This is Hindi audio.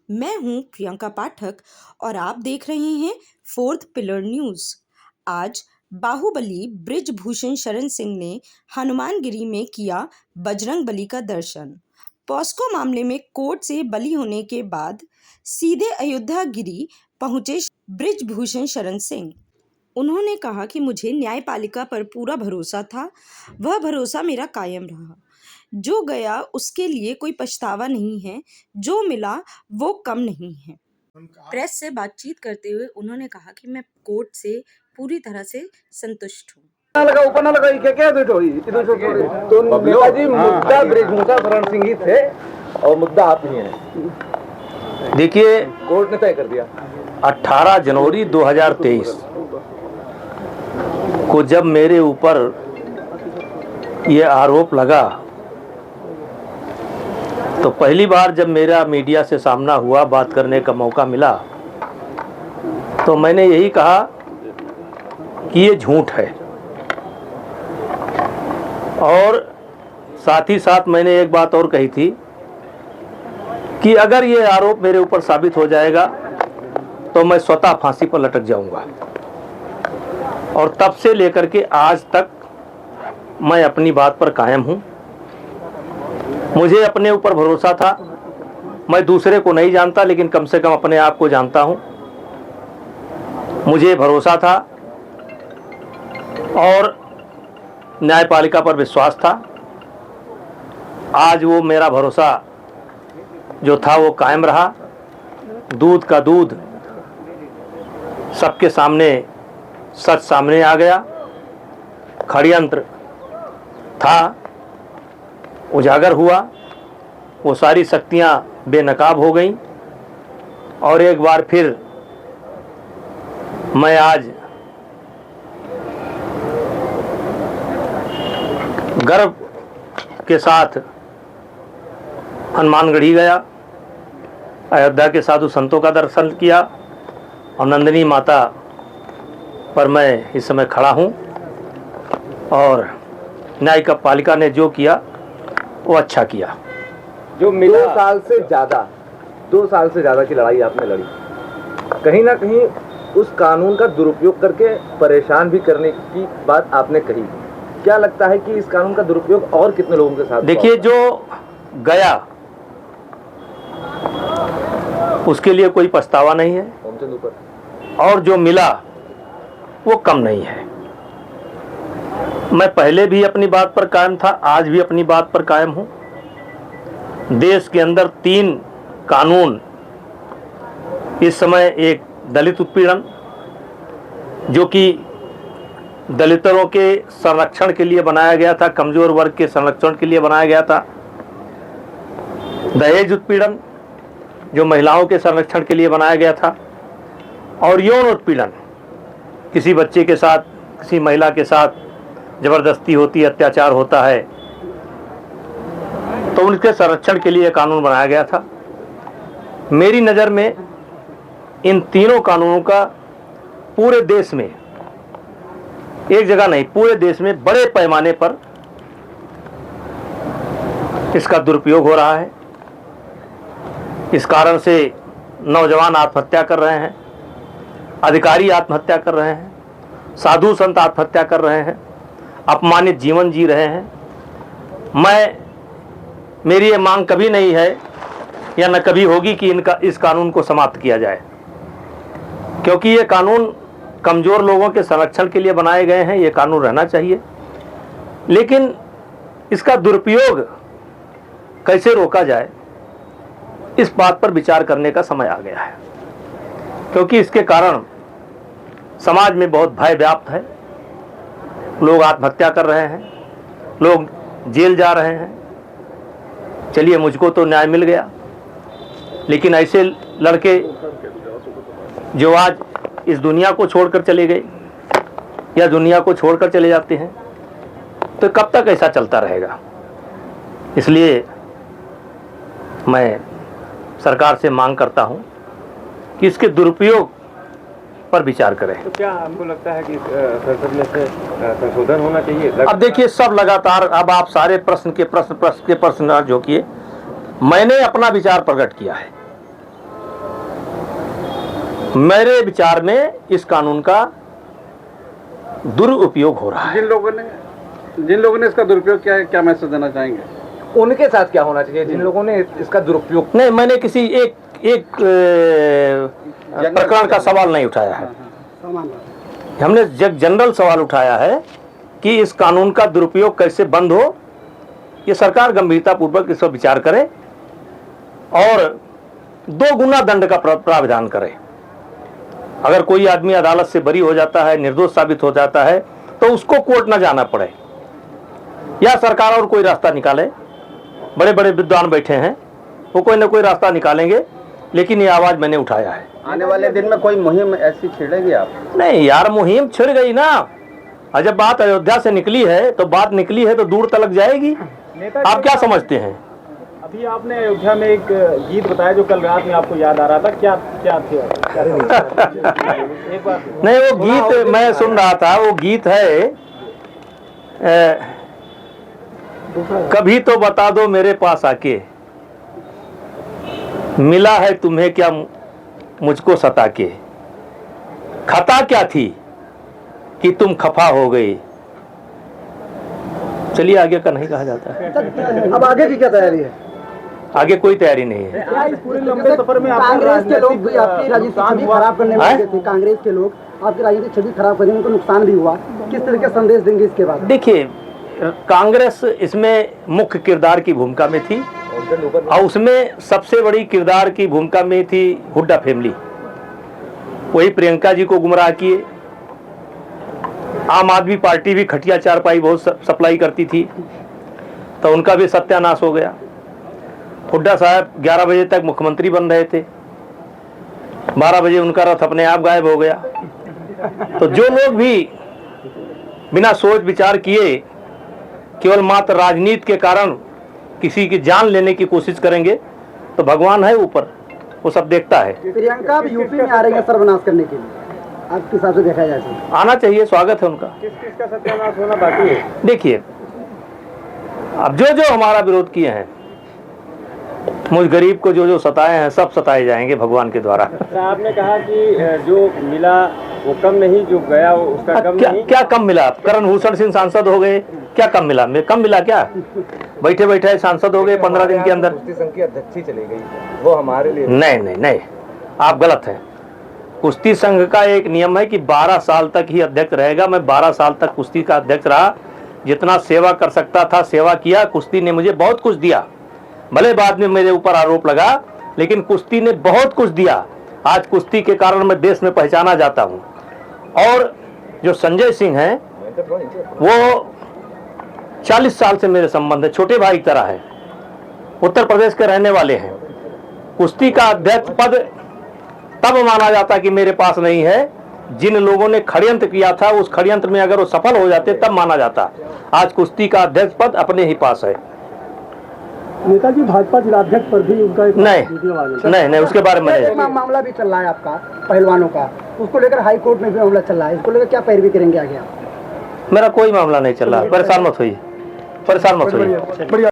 मैं हूं प्रियंका पाठक और आप देख रहे हैं फोर्थ पिलर न्यूज़। आज बाहुबली बृजभूषण शरण सिंह ने हनुमानगिरी में किया बजरंग बली का दर्शन। पॉस्को मामले में कोर्ट से बरी होने के बाद सीधे अयोध्या गिरी पहुंचे बृजभूषण शरण सिंह। उन्होंने कहा कि मुझे न्यायपालिका पर पूरा भरोसा था, वह भरोसा मेरा कायम रहा। जो गया उसके लिए कोई पछतावा नहीं है, जो मिला वो कम नहीं है। प्रेस से बातचीत करते हुए उन्होंने कहा कि मैं कोर्ट से पूरी तरह से संतुष्ट हूँ। तो नेताजी मुद्दा बृजभूषण शरण सिंह ही थे और मुद्दा आप ही हैं। देखिए, कोर्ट ने तय कर दिया 18 जनवरी 2023 को जब मेरे ऊपर ये आरोप लगा तो पहली बार जब मेरा मीडिया से सामना हुआ, बात करने का मौका मिला, तो मैंने यही कहा कि ये झूठ है। और साथ ही साथ मैंने एक बात और कही थी कि अगर ये आरोप मेरे ऊपर साबित हो जाएगा तो मैं स्वतः फांसी पर लटक जाऊंगा। और तब से लेकर के आज तक मैं अपनी बात पर कायम हूं। मुझे अपने ऊपर भरोसा था। मैं दूसरे को नहीं जानता, लेकिन कम से कम अपने आप को जानता हूं। मुझे भरोसा था और न्यायपालिका पर विश्वास था। आज वो मेरा भरोसा जो था वो कायम रहा। दूध का दूध, सबके सामने सच सामने आ गया। षड्यंत्र था, उजागर हुआ। वो सारी शक्तियां बेनकाब हो गईं और एक बार फिर मैं आज गर्व के साथ हनुमानगढ़ी गया, अयोध्या के साधु संतों का दर्शन किया और नंदिनी माता पर मैं इस समय खड़ा हूं। और न्यायपालिका ने जो किया वो अच्छा किया। जो मिला 2 साल से ज्यादा की लड़ाई आपने लड़ी, कहीं ना कहीं उस कानून का दुरुपयोग करके परेशान भी करने की बात आपने कही। क्या लगता है कि इस कानून का दुरुपयोग और कितने लोगों के साथ? देखिए, जो गया उसके लिए कोई पछतावा नहीं है और जो मिला वो कम नहीं है। मैं पहले भी अपनी बात पर कायम था, आज भी अपनी बात पर कायम हूं। देश के अंदर 3 कानून इस समय, एक दलित उत्पीड़न जो कि दलितों के संरक्षण के लिए बनाया गया था, कमजोर वर्ग के संरक्षण के लिए बनाया गया था। दहेज उत्पीड़न जो महिलाओं के संरक्षण के लिए बनाया गया था। और यौन उत्पीड़न, किसी बच्चे के साथ, किसी महिला के साथ जबरदस्ती होती है, अत्याचार होता है, तो उनके संरक्षण के लिए कानून बनाया गया था। मेरी नज़र में इन तीनों कानूनों का पूरे देश में, एक जगह नहीं, पूरे देश में बड़े पैमाने पर इसका दुरुपयोग हो रहा है। इस कारण से नौजवान आत्महत्या कर रहे हैं, अधिकारी आत्महत्या कर रहे हैं, साधु संत आत्महत्या कर रहे हैं, अपमानित जीवन जी रहे हैं। मेरी ये मांग कभी नहीं है या न कभी होगी कि इस कानून को समाप्त किया जाए, क्योंकि ये कानून कमज़ोर लोगों के संरक्षण के लिए बनाए गए हैं। ये कानून रहना चाहिए, लेकिन इसका दुरुपयोग कैसे रोका जाए, इस बात पर विचार करने का समय आ गया है। क्योंकि इसके कारण समाज में बहुत भय व्याप्त है। लोग आत्महत्या कर रहे हैं, लोग जेल जा रहे हैं। चलिए, मुझको तो न्याय मिल गया, लेकिन ऐसे लड़के जो आज इस दुनिया को छोड़कर चले गए या दुनिया को छोड़कर चले जाते हैं, तो कब तक ऐसा चलता रहेगा? इसलिए मैं सरकार से मांग करता हूं कि इसके दुरुपयोग पर विचार करें। तो क्या आपको लगता है कि संसद में से संशोधन होना चाहिए? अब देखिए, सब लगातार, अब आप सारे प्रश्न जो किए, मैंने अपना विचार प्रकट किया है। मेरे विचार में इस कानून का दुरुपयोग हो रहा है। जिन लोगों ने इसका दुरुपयोग किया है, क्या मैसेज देना चाहेंगे? उनके साथ क्या होना चाहिए जिन लोगों ने इसका दुरुपयोग? नहीं, मैंने किसी एक प्रकरण का सवाल नहीं उठाया है। हमने जनरल सवाल उठाया है कि इस कानून का दुरुपयोग कैसे बंद हो, ये सरकार गंभीरतापूर्वक इस पर विचार करे और 2 गुना दंड का प्रावधान करे। अगर कोई आदमी अदालत से बरी हो जाता है, निर्दोष साबित हो जाता है, तो उसको कोर्ट न जाना पड़े, या सरकार और कोई रास्ता निकाले। बड़े बड़े विद्वान बैठे हैं, वो कोई ना कोई रास्ता निकालेंगे, लेकिन ये आवाज मैंने उठाया है। आने वाले दिन में कोई मुहिम ऐसी छेड़ेगी आप? नहीं यार, मुहिम छिड़ गई ना। और जब बात अयोध्या से निकली है तो बात निकली है तो दूर तलक जाएगी। आप क्या समझते हैं? अभी आपने अयोध्या में एक गीत बताया जो कल रात में आपको याद आ रहा था, क्या क्या थे? एक बार नहीं, वो गीत मैं सुन रहा था। वो गीत है कभी तो बता दो मेरे पास आके, मिला है तुम्हें क्या मुझको सता के, खता क्या थी कि तुम खफा हो गई। चलिए आगे का नहीं कहा जाता है। अब आगे की क्या तैयारी है? आगे कोई तैयारी नहीं है। इस पूरे लंबे सफर में कांग्रेस के लोग भी आपकी राजनीतिक छवि खराब करने वाले थे। कांग्रेस के लोग आपकी राजनीतिक छवि खराब करने में उनको नुकसान भी हुआ। किस तरह के संदेश देंगे इसके बाद? देखिए, कांग्रेस इसमें मुख्य किरदार की भूमिका में थी और उसमें सबसे बड़ी किरदार की भूमिका में थी हुड्डा फैमिली। वही प्रियंका जी को गुमराह किए। आम आदमी पार्टी भी खटिया चारपाई बहुत सप्लाई करती थी, तो उनका भी सत्यानाश हो गया। हुड्डा साहब 11 बजे तक मुख्यमंत्री बन रहे थे, 12 बजे उनका रथ अपने आप गायब हो गया। तो जो लोग भी बिना सोच विचार किए केवल मात्र राजनीति के कारण किसी की जान लेने की कोशिश करेंगे, तो भगवान है ऊपर, वो सब देखता है। प्रियंका भी यूपी में आ रही है सर्वनाश करने के लिए, आपके हिसाब से देखा जाए तो? आना चाहिए, स्वागत है उनका। किसका सत्यानाश होना बाकी है? देखिए, अब जो हमारा विरोध किए हैं, मुझ गरीब को जो सताए हैं, सब सताए जाएंगे भगवान के द्वारा। आपने कहा कि जो मिला वो कम नहीं, जो गया वो उसका कम नहीं। क्या कम मिला? करण भूषण सिंह सांसद हो गए, क्या कम मिला? कम मिला क्या? बैठे बैठे सांसद हो गए 15 दिन के अंदर। कुश्ती संघ की अध्यक्ष चली गई, वो हमारे लिए नहीं, आप गलत हैं। कुश्ती संघ का एक नियम है कि 12 साल तक ही अध्यक्ष रहेगा। मैं 12 साल तक कुश्ती का अध्यक्ष रहा, जितना सेवा कर सकता था सेवा किया। कुश्ती ने मुझे बहुत कुछ दिया, भले बाद में मेरे ऊपर आरोप लगा, लेकिन कुश्ती ने बहुत कुछ दिया। आज कुश्ती के कारण मैं देश में पहचाना जाता हूं। और जो संजय सिंह हैं, वो 40 साल से मेरे संबंध है, छोटे भाई की तरह है, उत्तर प्रदेश के रहने वाले हैं। कुश्ती का अध्यक्ष पद तब माना जाता कि मेरे पास नहीं है, जिन लोगों ने षड्यंत्र किया था उस षड्यंत्र में अगर वो सफल हो जाते तब माना जाता। आज कुश्ती का अध्यक्ष पद अपने ही पास है। नेताजी भाजपा जिलाध्यक्ष पर भी उनका नहीं, उसके बारे में एक मामला भी चल रहा है आपका पहलवानों का, उसको लेकर हाई कोर्ट में भी मामला चल रहा है। इसको लेकर क्या पैरवी करेंगे आगे आप? मेरा कोई मामला नहीं चल रहा, परेशान मत होइए।